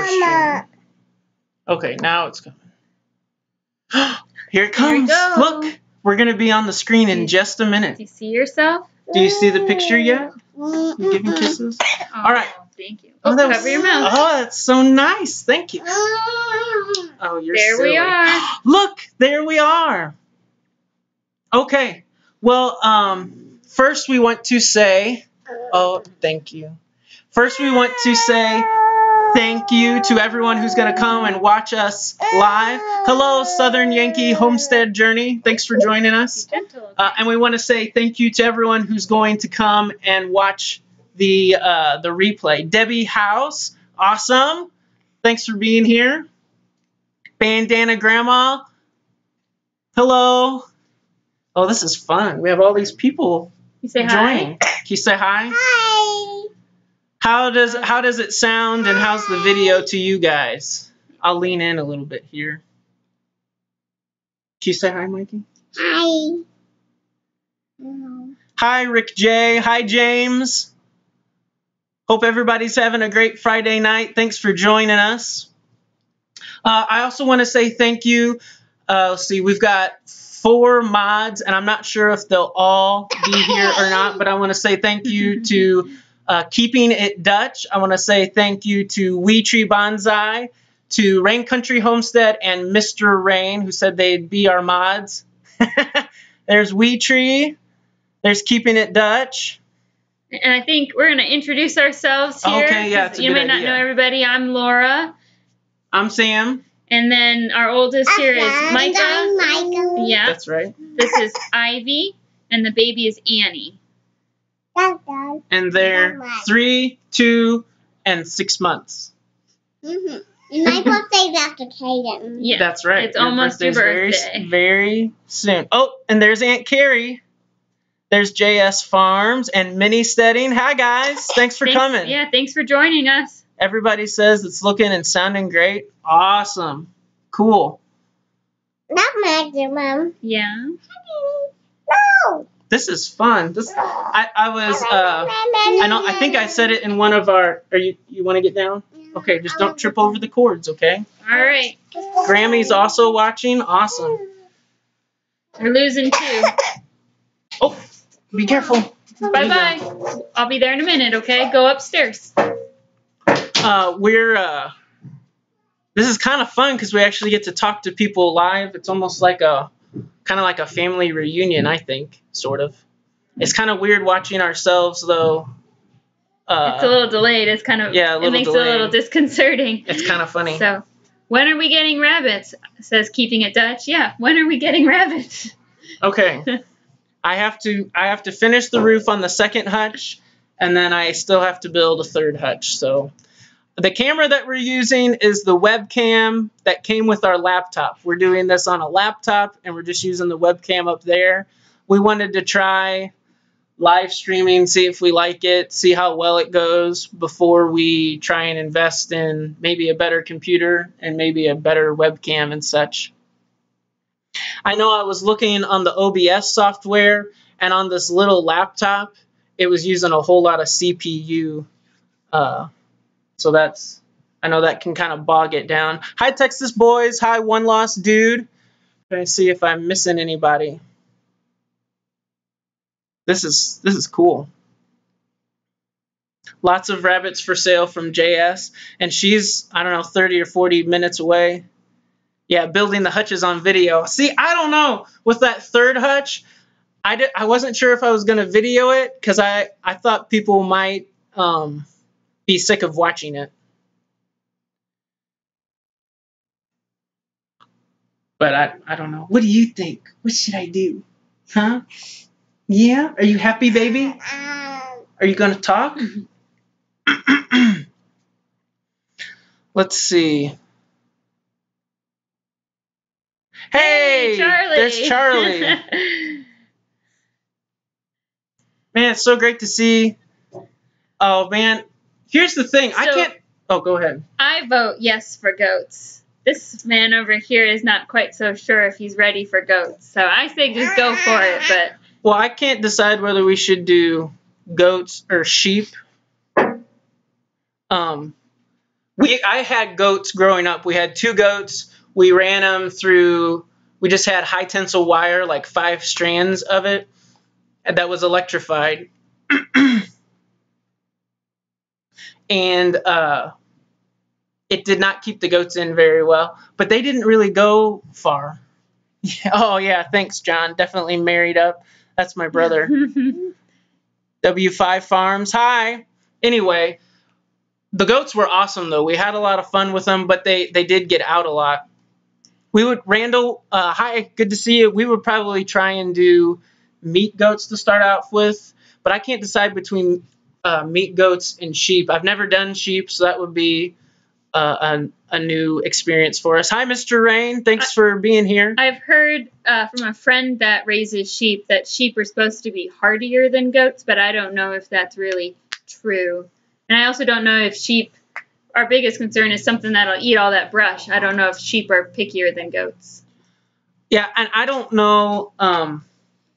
stream. Okay, now it's coming. Here it comes. Here we go. Look, we're going to be on the screen in just a minute. Do you see yourself? Do you see the picture yet? You giving kisses? Oh, all right. Thank you. Oh, Cover your mouth. Oh, that's so nice. Thank you. Oh, you're There silly. we are. Look, there we are. Okay. Well, first we want to say, oh, thank you. First we want to say thank you to everyone who's going to come and watch us live. Hello, Southern Yankee Homestead Journey. Thanks for joining us. Be gentle, okay? And we want to say thank you to everyone who's going to come and watch the replay. Debbie House, awesome. Thanks for being here. Bandana Grandma, hello. Oh, this is fun. We have all these people You say joining. hi. Can you say hi? Hi. How does it sound, and how's the video to you guys? I'll lean in a little bit here. Can you say hi, Mikey? Hi. Hi, Rick J. Hi, James. Hope everybody's having a great Friday night. Thanks for joining us. I also want to say thank you. Let's see, we've got 4 mods, and I'm not sure if they'll all be here or not, but I want to say thank you to Keeping It Dutch. I want to say thank you to Wee Tree Bonsai, to Rain Country Homestead, and Mr. Rain, who said they'd be our mods. There's Wee Tree. There's Keeping It Dutch. And I think we're going to introduce ourselves here. Okay, yeah, it's a you good might not idea. know everybody. I'm Laura. I'm Sam. And then our oldest here is Micah. I'm Micah. Yeah. That's right. This is Ivy. And the baby is Annie. Dad. And they're 3, 2, and 6 months. And my birthday's after Kaden. Yeah. That's right. It's almost your birthday's birthday. Very soon. Oh, and there's Aunt Carrie. There's JS Farms and Homesteading. Hi, guys. Thanks for coming. Yeah, thanks for joining us. Everybody says it's looking and sounding great. Awesome. Cool. Not Magda, Mom. Yeah. No. This is fun. I think I said it in one of our, you want to get down? Okay, just don't trip over the cords, okay? All right. Grammy's also watching. Awesome. We're losing 2. Oh, be careful. Bye-bye. I'll be there in a minute, okay? Go upstairs. This is kind of fun because we actually get to talk to people live. It's almost like kind of like a family reunion, I think, sort of. It's kind of weird watching ourselves, though. It's a little delayed. It's kind of, yeah, it makes it a little disconcerting. It's kind of funny. So, when are we getting rabbits? Says Keeping It Dutch. Yeah, when are we getting rabbits? Okay. I have to finish the roof on the second hutch, and then I still have to build a third hutch. So the camera that we're using is the webcam that came with our laptop. We're doing this on a laptop, and we're just using the webcam up there. We wanted to try live streaming, see if we like it, see how well it goes before we try and invest in maybe a better computer and maybe a better webcam and such. I know I was looking on the OBS software, and on this little laptop, it was using a whole lot of CPU. So I know that can kind of bog it down. Hi, Texas boys. Hi, One Lost Dude. Trying to see if I'm missing anybody. This is cool. Lots of rabbits for sale from JS, and she's, I don't know, 30 or 40 minutes away. Yeah, building the hutches on video. See, I don't know. With that third hutch, I wasn't sure if I was going to video it because I thought people might be sick of watching it. But I don't know. What do you think? What should I do? Huh? Yeah? Are you happy, baby? Are you going to talk? Let's see. Hey, Charlie. There's Charlie. Man, it's so great to see. Oh, man. Here's the thing. I can't. Oh, go ahead. I vote yes for goats. This man over here is not quite so sure if he's ready for goats. So I say just go for it. But well, I can't decide whether we should do goats or sheep. I had goats growing up. We had 2 goats. We ran them through. We just had high tensile wire, like 5 strands of it, and that was electrified. And it did not keep the goats in very well, but they didn't really go far. Yeah, oh yeah, thanks, John. Definitely married up. That's my brother. W5 Farms. Hi. Anyway, the goats were awesome though. We had a lot of fun with them, but they did get out a lot. We would, Randall, hi, good to see you. We would probably try and do meat goats to start out with, but I can't decide between meat goats and sheep. I've never done sheep, so that would be a new experience for us. Hi, Mr. Rain. Thanks for being here. I've heard from a friend that raises sheep that sheep are supposed to be hardier than goats, but I don't know if that's really true. And I also don't know if sheep, our biggest concern is something that'll eat all that brush. I don't know if sheep are pickier than goats. Yeah, and I don't know,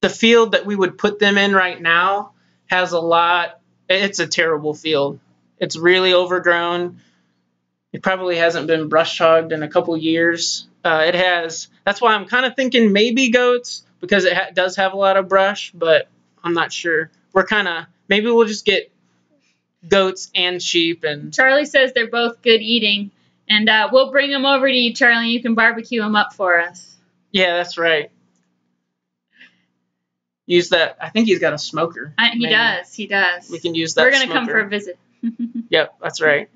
the field that we would put them in right now has a lot. It's a terrible field. It's really overgrown. It probably hasn't been brush hogged in a couple years. It has. That's why I'm kind of thinking maybe goats, because it does have a lot of brush, but I'm not sure. We're kind of, maybe we'll just get goats and sheep. And Charlie says they're both good eating, and we'll bring them over to you, Charlie. You can barbecue them up for us. Yeah, that's right. Use that. I think he's got a smoker. He does. He does. We can use that. We're going to come for a visit. Yep, that's right.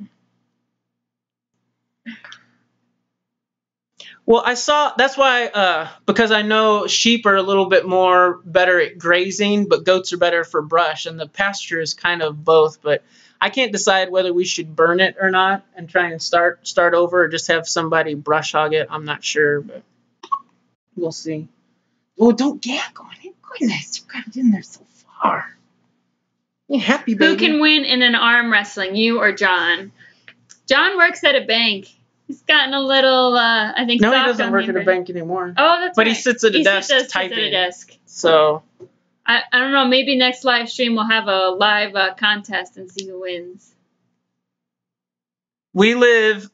Well, I saw, that's why, because I know sheep are a little bit more better at grazing, but goats are better for brush, and the pasture is kind of both, but I can't decide whether we should burn it or not and try and start over, or just have somebody brush hog it. I'm not sure, but we'll see. Oh, don't gag on it. Goodness, you got it in there so far. You happy, baby? Who can win in an arm wrestling, you or John? John works at a bank. He's gotten a little, I think, no, soft he doesn't on work him. at a bank anymore. Oh, that's but right. He sits at a desk does typing. Sit at a desk. So I don't know. Maybe next live stream we'll have a live contest and see who wins. We live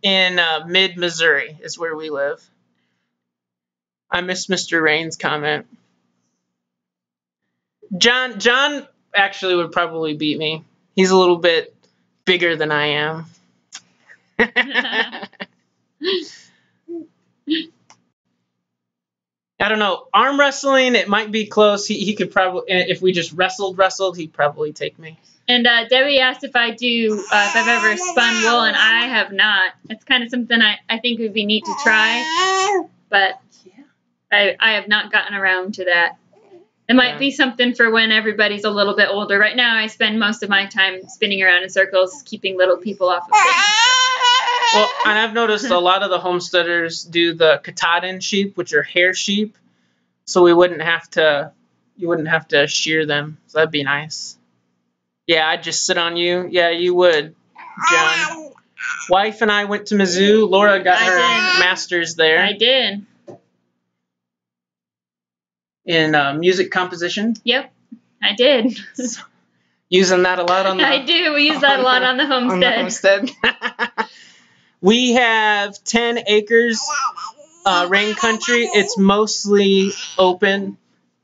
in mid-Missouri is where we live. I missed Mr. Rain's comment. John actually would probably beat me. He's a little bit bigger than I am. I don't know. Arm wrestling, it might be close. He could probably, if we just wrestled, he'd probably take me. And Debbie asked if I do, if I've ever spun wool, and I have not. It's kind of something I think would be neat to try, but I have not gotten around to that. It might be something for when everybody's a little bit older. Right now, I spend most of my time spinning around in circles, keeping little people off of things. Well, and I've noticed a lot of the homesteaders do the Katahdin sheep, which are hair sheep, so you wouldn't have to shear them. So that'd be nice. Yeah, I'd just sit on you. Yeah, you would, John. Wife and I went to Mizzou. Laura got her master's there. I did. In music composition. Yep, I did. Using that a lot on the... I do. We use that a lot on the Homestead. On the Homestead. We have 10 acres rain country. It's mostly open.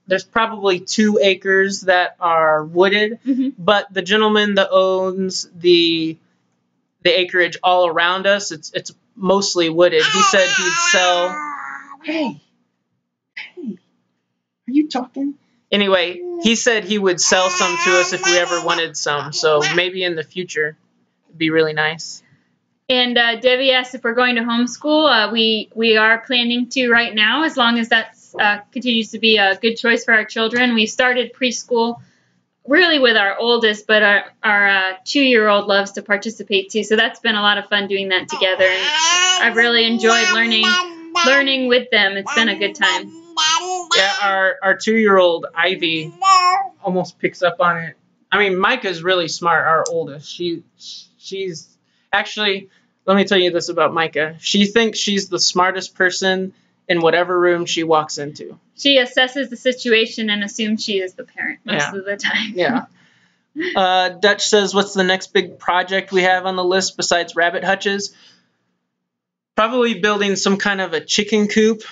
There's probably 2 acres that are wooded, but the gentleman that owns the acreage all around us, it's mostly wooded. He said he'd sell... Hey, are you talking? Anyway, he said he would sell some to us if we ever wanted some. So maybe in the future, it'd be really nice. And Debbie asked if we're going to homeschool. We are planning to right now, as long as that continues to be a good choice for our children. We started preschool really with our oldest, but our 2-year-old loves to participate too. So that's been a lot of fun doing that together. And I've really enjoyed learning with them. It's been a good time. Yeah, our 2-year-old Ivy almost picks up on it. I mean, Micah's really smart, our oldest. She's actually, let me tell you this about Micah. She thinks she's the smartest person in whatever room she walks into. She assesses the situation and assumes she is the parent most of the time. Yeah. Dutch says, what's the next big project we have on the list besides rabbit hutches? Probably building some kind of a chicken coop.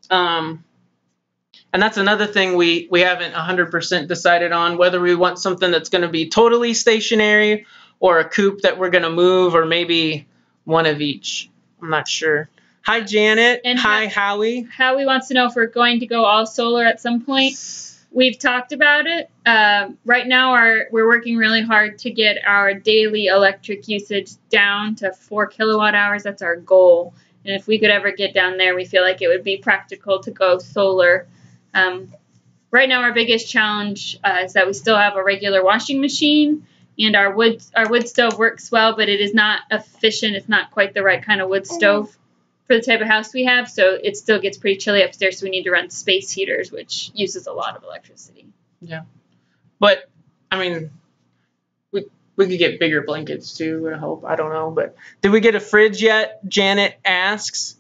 And that's another thing we haven't 100% decided on, whether we want something that's going to be totally stationary or a coop that we're going to move, or maybe one of each. I'm not sure. Hi, Janet. And hi, Howie. Howie wants to know if we're going to go all solar at some point. We've talked about it. Right now, we're working really hard to get our daily electric usage down to 4 kilowatt hours. That's our goal. And if we could ever get down there, we feel like it would be practical to go solar. Right now, our biggest challenge is that we still have a regular washing machine, and our wood stove works well, but it is not efficient. It's not quite the right kind of wood stove for the type of house we have, so it still gets pretty chilly upstairs, so we need to run space heaters, which uses a lot of electricity. Yeah. But, I mean, we could get bigger blankets, too, I hope. I don't know. But did we get a fridge yet? Janet asks.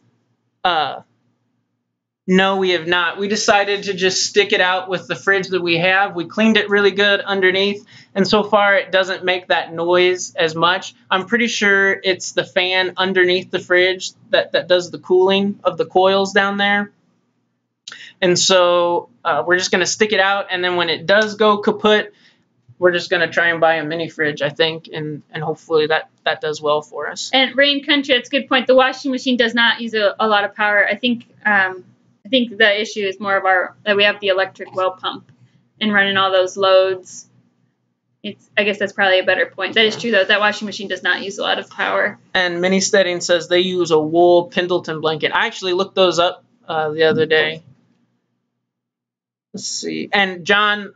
No, we have not. We decided to just stick it out with the fridge that we have. We cleaned it really good underneath, and so far it doesn't make that noise as much. I'm pretty sure it's the fan underneath the fridge that does the cooling of the coils down there. And so we're just going to stick it out, and then when it does go kaput, we're just going to try and buy a mini fridge, I think, and hopefully that does well for us. And Rain Country, that's a good point. The washing machine does not use a lot of power. I think the issue is more of that we have the electric well pump and running all those loads. I guess that's probably a better point. That is true, though. That washing machine does not use a lot of power. And Homesteading says they use a wool Pendleton blanket. I actually looked those up the other day. Let's see. And John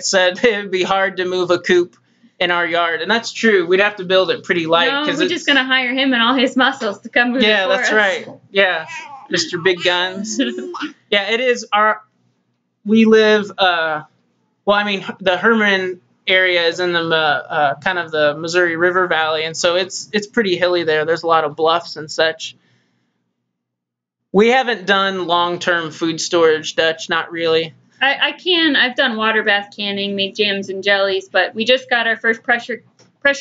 said it would be hard to move a coop in our yard. And that's true. We'd have to build it pretty light. No, we're just going to hire him and all his muscles to come move it for us. Yeah, that's right. Yeah. Mr. Big Guns. Yeah, it is we live, the Herman area is in the kind of the Missouri River Valley, and so it's pretty hilly there. There's a lot of bluffs and such. We haven't done long-term food storage, Dutch, not really. I've done water bath canning, made jams and jellies, but we just got our first pressure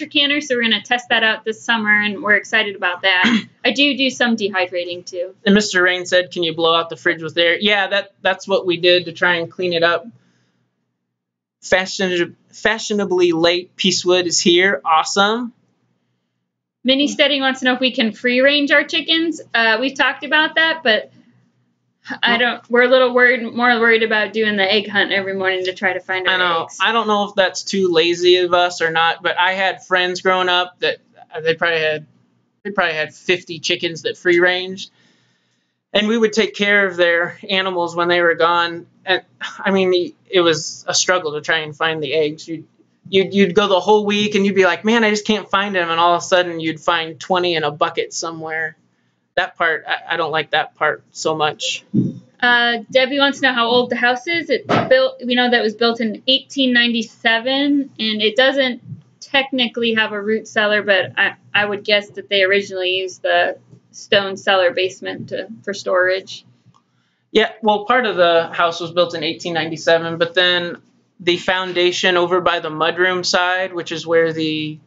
canner, so we're going to test that out this summer, and we're excited about that. I do some dehydrating, too. And Mr. Rain said, can you blow out the fridge with air? Yeah, that's what we did to try and clean it up. Fashionably late Peacewood is here. Awesome. Homesteading wants to know if we can free-range our chickens. We've talked about that, but we're a little more worried about doing the egg hunt every morning to try to find our eggs. I don't know if that's too lazy of us or not, but I had friends growing up that they probably had 50 chickens that free ranged, and we would take care of their animals when they were gone. And I mean, it was a struggle to try and find the eggs. You'd go the whole week and you'd be like, man, I just can't find them, and all of a sudden you'd find 20 in a bucket somewhere. That part, I don't like that part so much. Debbie wants to know how old the house is. We know that it was built in 1897, and it doesn't technically have a root cellar, but I would guess that they originally used the stone cellar basement for storage. Yeah, well, part of the house was built in 1897, but then the foundation over by the mudroom side, which is where the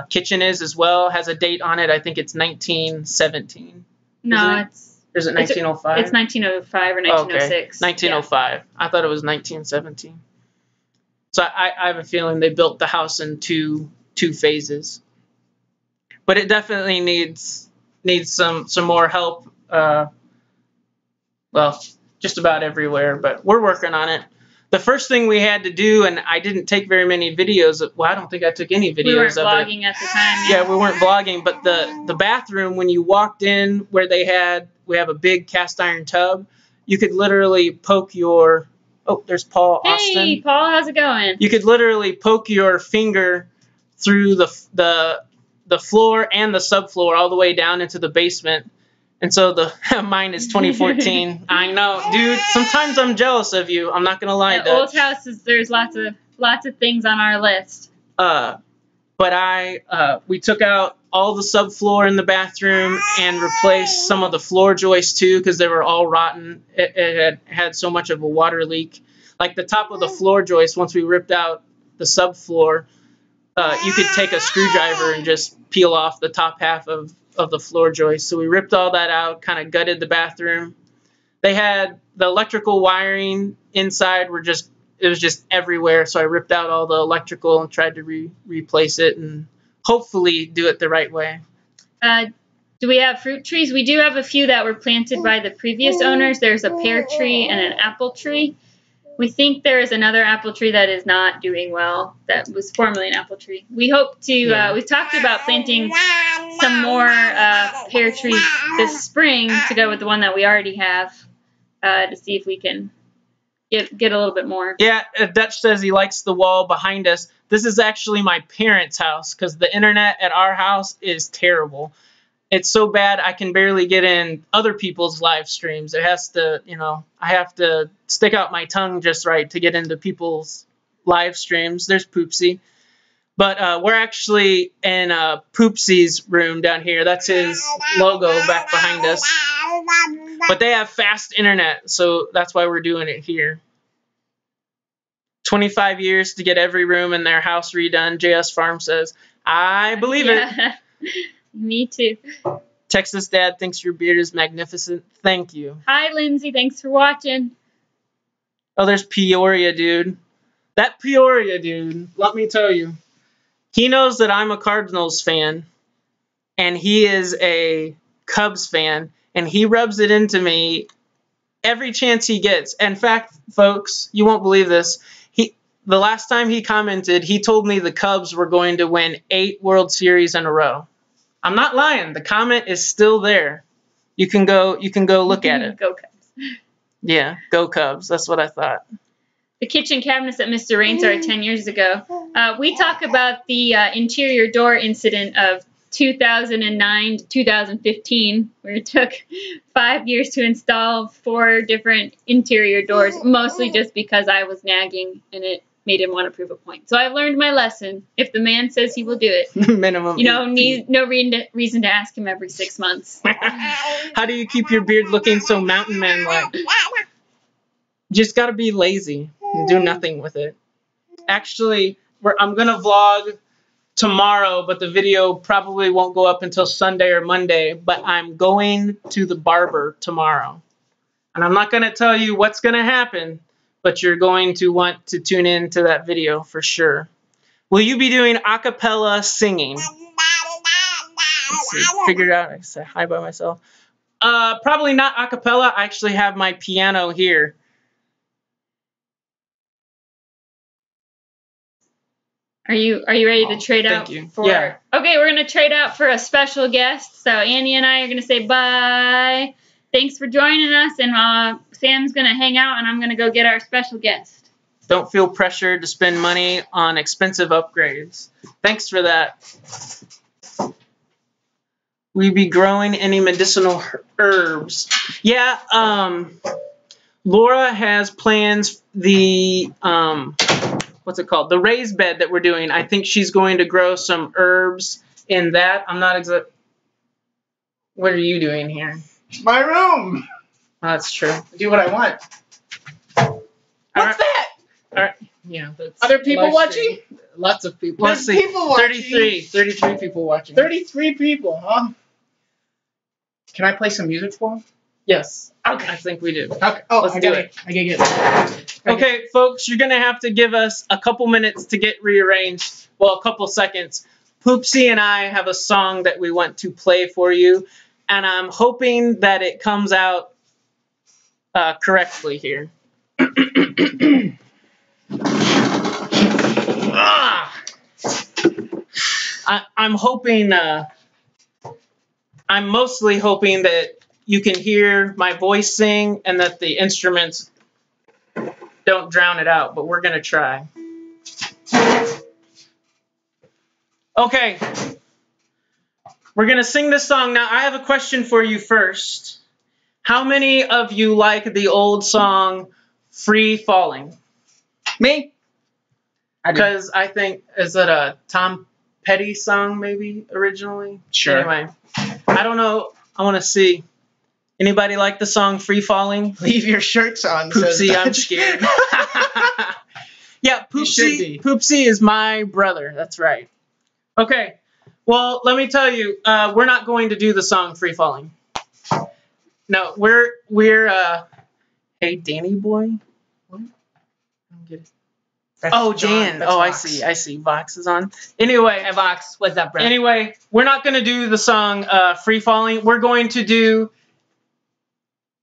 kitchen is as well, has a date on it. I think it's 1917. No, is it 1905? It's 1905 or 1906. Okay. 1905. Yeah. I thought it was 1917. So I have a feeling they built the house in two phases. But it definitely needs some more help. Well, just about everywhere, but we're working on it. The first thing we had to do, and I didn't take very many videos of, well, I don't think I took any videos of it. We weren't vlogging at the time. Yeah, we weren't vlogging, but the bathroom, when you walked in where we have a big cast iron tub, you could literally poke your, there's Paul Austin. Hey, Paul, how's it going? You could literally poke your finger through the floor and the subfloor all the way down into the basement. And so mine is 2014. I know, dude. Sometimes I'm jealous of you. I'm not gonna lie. At old houses, there's lots of things on our list. But we took out all the subfloor in the bathroom and replaced some of the floor joists too, because they were all rotten. It had so much of a water leak. Like the top of the floor joist, once we ripped out the subfloor, you could take a screwdriver and just peel off the top half of the floor joist. So we ripped all that out, kind of gutted the bathroom. They had the electrical wiring inside it was just everywhere. So I ripped out all the electrical and tried to replace it and hopefully do it the right way. Do we have fruit trees? We do have a few that were planted by the previous owners. There's a pear tree and an apple tree. We think there is another apple tree that is not doing well that was formerly an apple tree. We hope to, we've talked about planting some more pear trees this spring to go with the one that we already have to see if we can get a little bit more. Yeah, Dutch says he likes the wall behind us. This is actually my parents' house because the internet at our house is terrible. It's so bad I can barely get in other people's live streams. It has to, I have to stick out my tongue just right to get into people's live streams. There's Poopsie. But we're actually in Poopsie's room down here. That's his logo back behind us. But they have fast internet, so that's why we're doing it here. 25 years to get every room in their house redone, JS Farm says. I believe it. Me too. Texas Dad thinks your beard is magnificent. Thank you. Hi, Lindsay. Thanks for watching. Oh, there's Peoria, dude. That Peoria, dude, let me tell you. He knows that I'm a Cardinals fan, and he is a Cubs fan, and he rubs it into me every chance he gets. In fact, folks, you won't believe this. The last time he commented, he told me the Cubs were going to win 8 World Series in a row. I'm not lying. The comment is still there. You can go look at it. Go Cubs. Yeah, go Cubs. That's what I thought. The kitchen cabinets that Mr. Rain started 10 years ago. We talk about the interior door incident of 2009 to 2015, where it took 5 years to install 4 different interior doors, mostly just because I was nagging and it made him want to prove a point. So I've learned my lesson. If the man says he will do it, minimum. No reason to ask him every 6 months. How do you keep your beard looking so mountain man-like? Just gotta be lazy and do nothing with it. Actually, I'm gonna vlog tomorrow, but the video probably won't go up until Sunday or Monday. But I'm going to the barber tomorrow, and I'm not gonna tell you what's gonna happen. But you're going to want to tune in to that video for sure. Will you be doing a cappella singing? Let's see, figure it out. I say hi by myself. Probably not a cappella. I actually have my piano here. Are you ready to trade out? Thank you. Yeah. Okay, we're gonna trade out for a special guest. So Annie and I are gonna say bye. Thanks for joining us, and Sam's going to hang out, and I'm going to go get our special guest. Don't feel pressured to spend money on expensive upgrades. Thanks for that. We be growing any medicinal herbs? Yeah, Laura has plans, what's it called? The raised bed that we're doing. I think she's going to grow some herbs in that. I'm not exact. What are you doing here? My room. Oh, that's true. Do what I want. What's that? All right. Yeah. That's other people watching? Lots of people. There's people watching. 33 people watching. 33 people, huh? Can I play some music for them? Yes. Okay. I think we do. Okay. Oh, let's do it. I gotta get it. Okay, folks, you're going to have to give us a couple minutes to get rearranged. Well, a couple seconds. Poopsie and I have a song that we want to play for you. And I'm hoping that it comes out correctly here. I'm hoping, I'm mostly hoping that you can hear my voice sing and that the instruments don't drown it out, but we're going to try. Okay. We're going to sing this song. Now, I have a question for you first. How many of you like the old song, Free Falling? Me? Because I think, is it a Tom Petty song maybe originally? Sure. Anyway, I don't know. I want to see. Anybody like the song Free Falling? Leave your shirts on. Poopsie, I'm scared. Yeah, You should be. Poopsie is my brother. That's right. Okay. Well, let me tell you, we're not going to do the song Free Falling. No, we're hey, Danny boy. What? I don't get it. Oh, Dan. That's Oh, Vox. I see. Vox is on. Anyway. Hey, Vox. What's up, bro? Anyway, we're not going to do the song Free Falling. We're going to do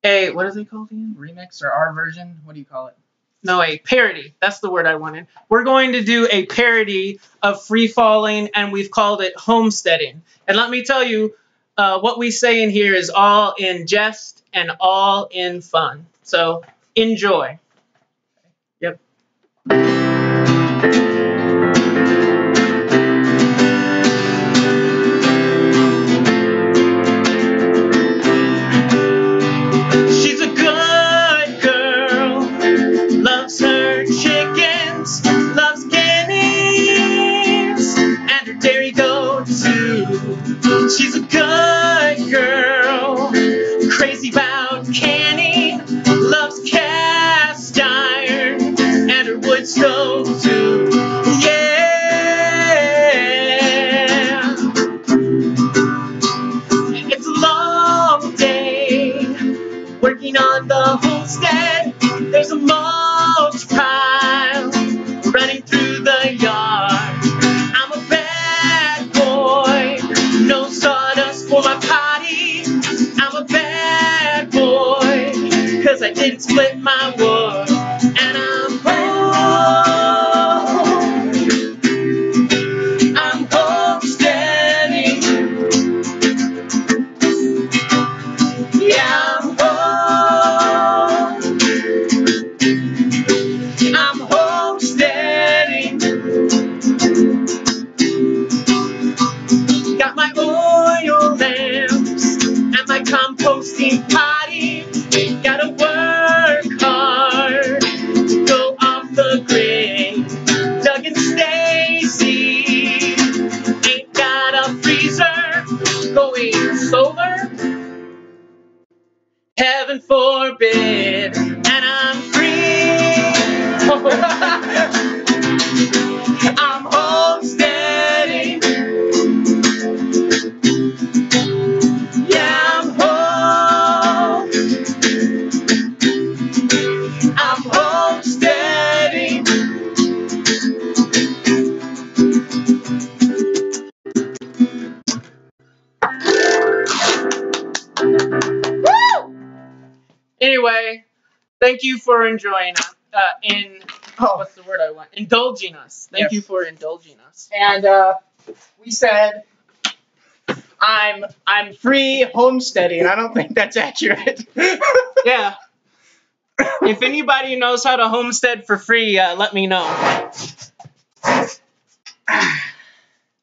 a, what is it called again? Remix or our version? What do you call it? No, a parody. That's the word I wanted. We're going to do a parody of Free Falling, and we've called it Homesteading. And let me tell you, what we say in here is all in jest and all in fun. So enjoy. Yep. She's a good girl, loves her chickens, loves guineas, and her dairy goat too. She's a good girl, crazy about canning, loves cast iron, and her wood stove too. Yeah. It's a long day working on the homestead. There's a mulch pile running through the yard. I'm a bad boy, no sawdust for my potty. I'm a bad boy, 'cause I didn't split my wood. And I'm home. I'm homesteading. Yeah, I'm home. I'm homesteading. Got my oil lamps and my composting potty. Gotta work hard to go off the grid. Doug and Stacy ain't got a freezer going solar. Heaven forbid, and I'm free. I'm homesteading. Yeah, I'm home. I'm homesteading. Woo! Anyway, thank you for enjoying us. What's the word I want? Indulging us. Thank you for indulging us. And we said I'm free homesteading. I don't think that's accurate. Yeah. If anybody knows how to homestead for free, let me know.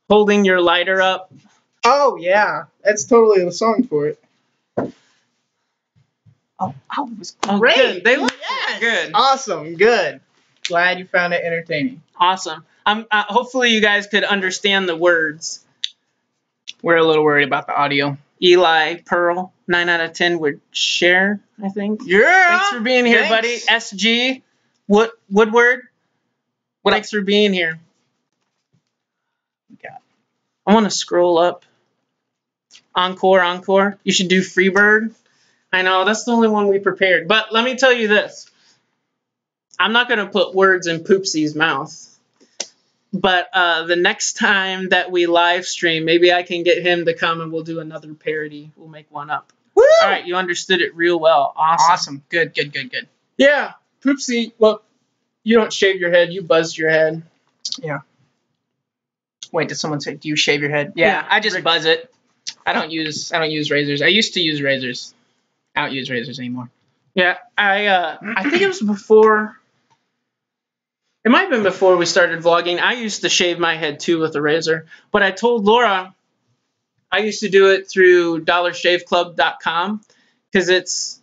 Holding your lighter up. Oh yeah, that's totally the song for it. Oh, it was great. Good. They look Yes. good. Awesome. Good. Glad you found it entertaining. Awesome. Hopefully you guys could understand the words. We're a little worried about the audio. Eli Pearl, 9 out of 10 would share, I think. Yeah. Thanks for being here, buddy. SG Woodward. Thanks for being here. I want to scroll up. Encore. You should do Freebird. I know, that's the only one we prepared. But let me tell you this. I'm not going to put words in Poopsie's mouth. But the next time that we live stream, maybe I can get him to come and we'll do another parody. We'll make one up. Woo! All right, you understood it real well. Awesome. Good. Yeah, Poopsie, well, you don't shave your head. You buzzed your head. Yeah. Wait, did someone say, do you shave your head? Yeah, I just buzz it. I don't use razors. I used to use razors. I don't use razors anymore. Yeah, I think it was before. It might have been before we started vlogging. I used to shave my head too with a razor, but I told Laura I used to do it through dollarshaveclub.com because it's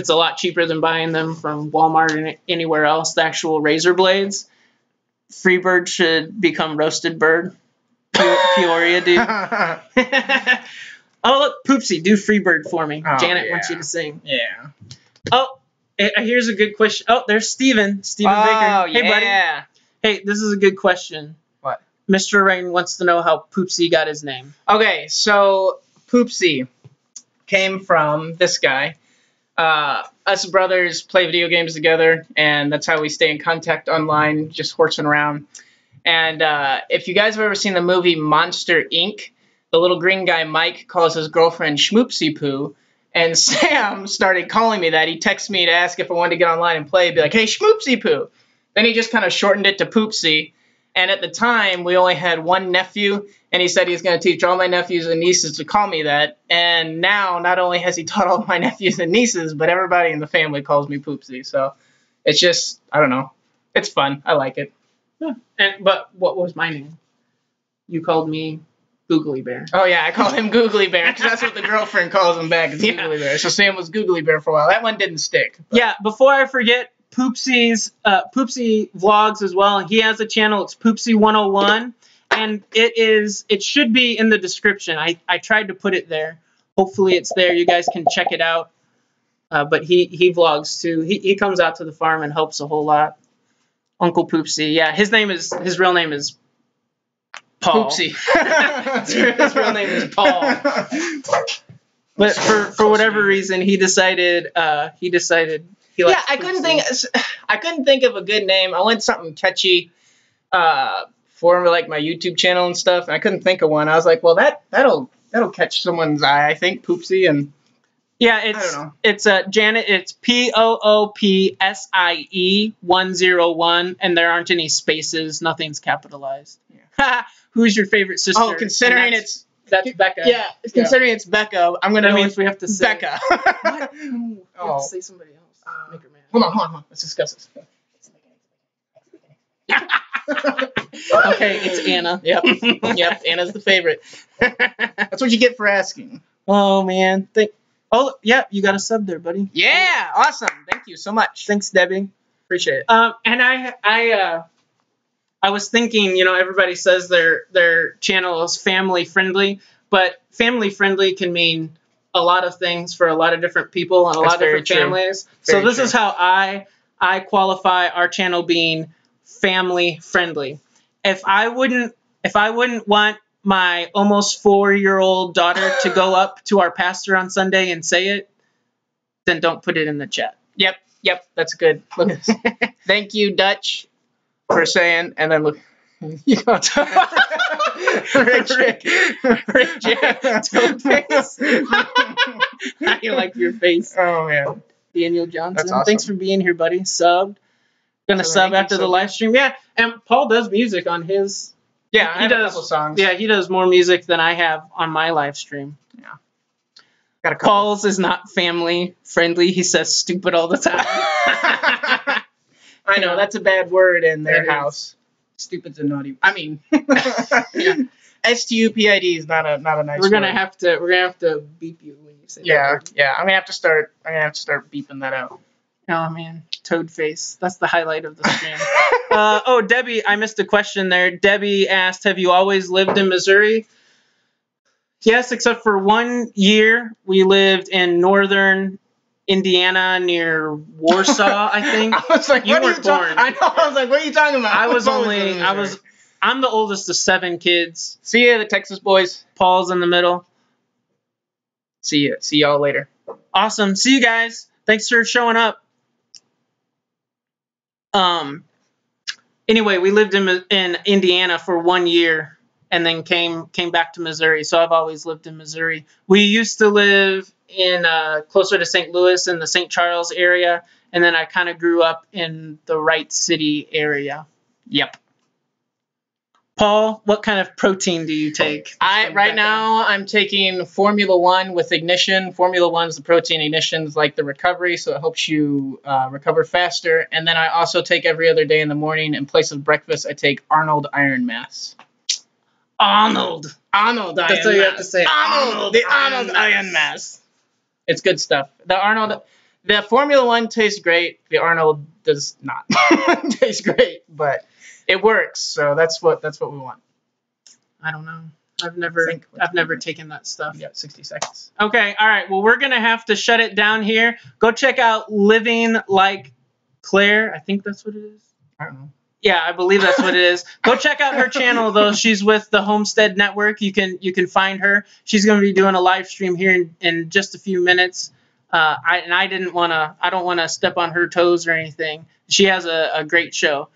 a lot cheaper than buying them from Walmart and anywhere else. The actual razor blades. Freebird should become roasted bird. Peoria, dude. Oh, look, Poopsie, do Freebird for me. Oh, Janet wants you to sing. Yeah. Oh, here's a good question. Oh, there's Steven. Steven Baker. Hey, buddy. Hey, this is a good question. What? Mr. Rain wants to know how Poopsie got his name. Okay, so Poopsie came from this guy. Us brothers play video games together, and that's how we stay in contact online, just horsing around. And if you guys have ever seen the movie Monster, Inc., the little green guy Mike calls his girlfriend Schmoopsie Poo, and Sam started calling me that. He texted me to ask if I wanted to get online and play, be like, hey, Schmoopsie Poo. Then he just kind of shortened it to Poopsie. And at the time, we only had one nephew, and he said he was going to teach all my nephews and nieces to call me that. And now, not only has he taught all my nephews and nieces, but everybody in the family calls me Poopsie. So it's just, I don't know. It's fun. I like it. Yeah. But what was my name? You called me Googly Bear. Oh, yeah, I call him Googly Bear, because that's what the girlfriend calls him back, is Googly Bear. So Sam was Googly Bear for a while. That one didn't stick. But. Yeah, before I forget, Poopsie vlogs as well. He has a channel. It's Poopsie 101, and it should be in the description. I tried to put it there. Hopefully it's there. You guys can check it out. But he vlogs too. He comes out to the farm and helps a whole lot. Uncle Poopsie. Yeah, his real name is Paul. Poopsie. His real name is Paul. But for whatever reason, he decided he likes I couldn't think of a good name. I wanted something catchy for like my YouTube channel and stuff, and I couldn't think of one. I was like, well, that'll catch someone's eye, I think, Poopsie. And yeah, I don't know. It's Janet. It's Poopsie 101, and there aren't any spaces. Nothing's capitalized. Yeah. Who's your favorite sister? Oh, considering that's Becca. Yeah, considering it's Becca, I'm gonna. That means we have to say Becca. What? No, we have to say somebody else. Make her mad. Hold on. Let's discuss this. Okay, it's Anna. Yep, Anna's the favorite. That's what you get for asking. Oh man, oh yeah, you got a sub there, buddy. Yeah, awesome. Thank you so much. Thanks, Debbie. Appreciate it. And I was thinking, everybody says their channel is family friendly, but family friendly can mean a lot of things for a lot of different people and a lot of different families. So this is how I qualify our channel being family friendly. If I wouldn't want my almost 4-year-old daughter to go up to our pastor on Sunday and say it, then don't put it in the chat. Yep, that's good. Look at this. Thank you, Dutch, for saying, and then look. You got Rick face. I like your face. Oh man, Daniel Johnson. That's awesome. Thanks for being here, buddy. Subbed. Gonna sub after the live stream. Yeah, and Paul does music on his. Yeah, I have a couple songs. Yeah, he does more music than I have on my live stream. Yeah, got a couple. Paul's is not family friendly. He says stupid all the time. I know that's a bad word in their house. Stupid's a naughty. I mean, STUPID is not a nice. We're gonna have to beep you when you say that. Yeah. I'm gonna have to start beeping that out. Oh man, toad face. That's the highlight of the stream. Oh, Debbie, I missed a question there. Debbie asked, "Have you always lived in Missouri?" Yes, except for 1 year. We lived in northern Indiana near Warsaw, I think. I was like, you weren't born. I know. I was like, what are you talking about? I'm the oldest of 7 kids. See ya, the Texas boys. Paul's in the middle. See y'all later. Awesome. See you guys. Thanks for showing up. Anyway, we lived in Indiana for 1 year and then came back to Missouri. So I've always lived in Missouri. We used to live in closer to St. Louis in the St. Charles area, and then I kind of grew up in the Wright City area. Yep. Paul, what kind of protein do you take? Right now I'm taking Formula 1 with ignition. Formula 1's the protein, ignition's like the recovery, so it helps you recover faster. And then I also take every other day in the morning, in place of breakfast, I take Arnold Iron Mass. Arnold Iron Mass. That's what you have to say. Arnold Iron Mass. It's good stuff. The Formula 1 tastes great. The Arnold does not taste great, but it works. So that's what we want. I don't know. I've never taken that stuff. You got 60 seconds. Okay. All right. Well, we're gonna have to shut it down here. Go check out Living Like Claire. I think that's what it is. I don't know. Yeah, I believe that's what it is. Go check out her channel though. She's with the Homestead Network. You can find her. She's going to be doing a live stream here in just a few minutes. I don't want to step on her toes or anything. She has a great show.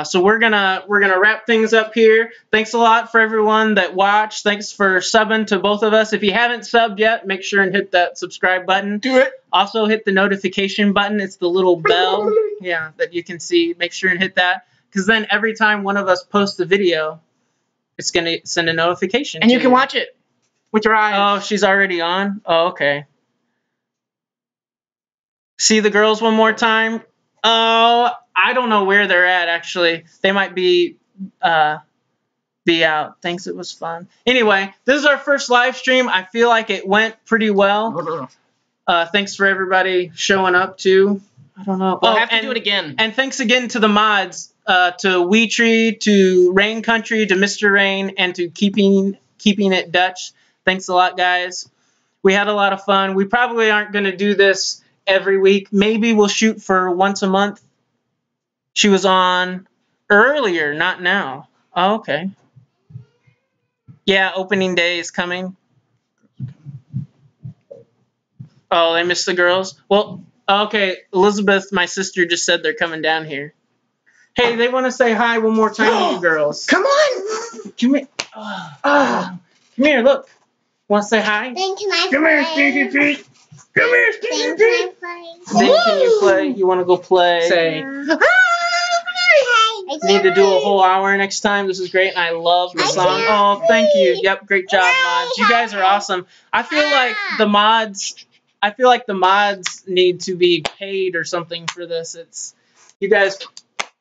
So we're gonna wrap things up here. Thanks a lot for everyone that watched. Thanks for subbing to both of us. If you haven't subbed yet, make sure and hit that subscribe button. Do it. Also hit the notification button. It's the little bell, yeah, that you can see. Make sure and hit that, because then every time one of us posts a video, it's gonna send a notification. And you can watch it with your eyes. Oh, she's already on? Oh, okay. See the girls one more time? Oh, I don't know where they're at, actually. They might be out. Thanks, it was fun. Anyway, this is our first live stream. I feel like it went pretty well. Thanks for everybody showing up, too. I don't know. We'll have to do it again. And thanks again to the mods, to Weetree, to Rain Country, to Mr. Rain, and to Keeping It Dutch. Thanks a lot, guys. We had a lot of fun. We probably aren't going to do this every week. Maybe we'll shoot for once a month. She was on earlier, not now. Oh, okay. Yeah, opening day is coming. Oh, they missed the girls? Well, okay. Elizabeth, my sister, just said they're coming down here. Hey, they want to say hi one more time to you girls. Come on! Come here. Come here, look. Want to say hi? Then can I Come here, Stinky Pete! Come here, Then Stinky can Pete! I play? Then can you play? You want to go play? Say, Need to do a whole hour next time. This is great, and I love the song. Oh, thank you. Yep, great job, mods. You guys are awesome. I feel like the mods need to be paid or something for this. It's you guys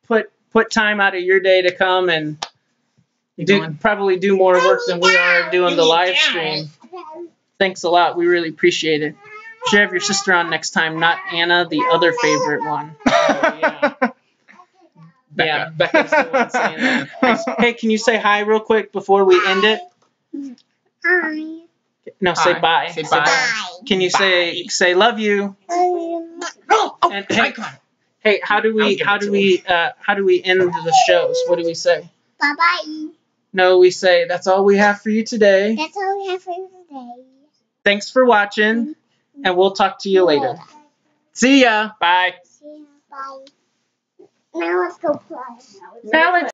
put time out of your day to come and probably do more work than we are doing the live stream. Thanks a lot. We really appreciate it. Should have your sister on next time, not Anna, the other favorite one. Oh, yeah. Yeah, Becca's the one saying that. Hey, can you say hi real quick before we end it? Hi. No, say bye. Say bye. Bye. Can you say love you? And hey, how do we end the shows? What do we say? Bye bye. No, we say that's all we have for you today. That's all we have for you today. Thanks for watching, and we'll talk to you later. See ya. Bye. See you. Bye. Now let's go play. Now let's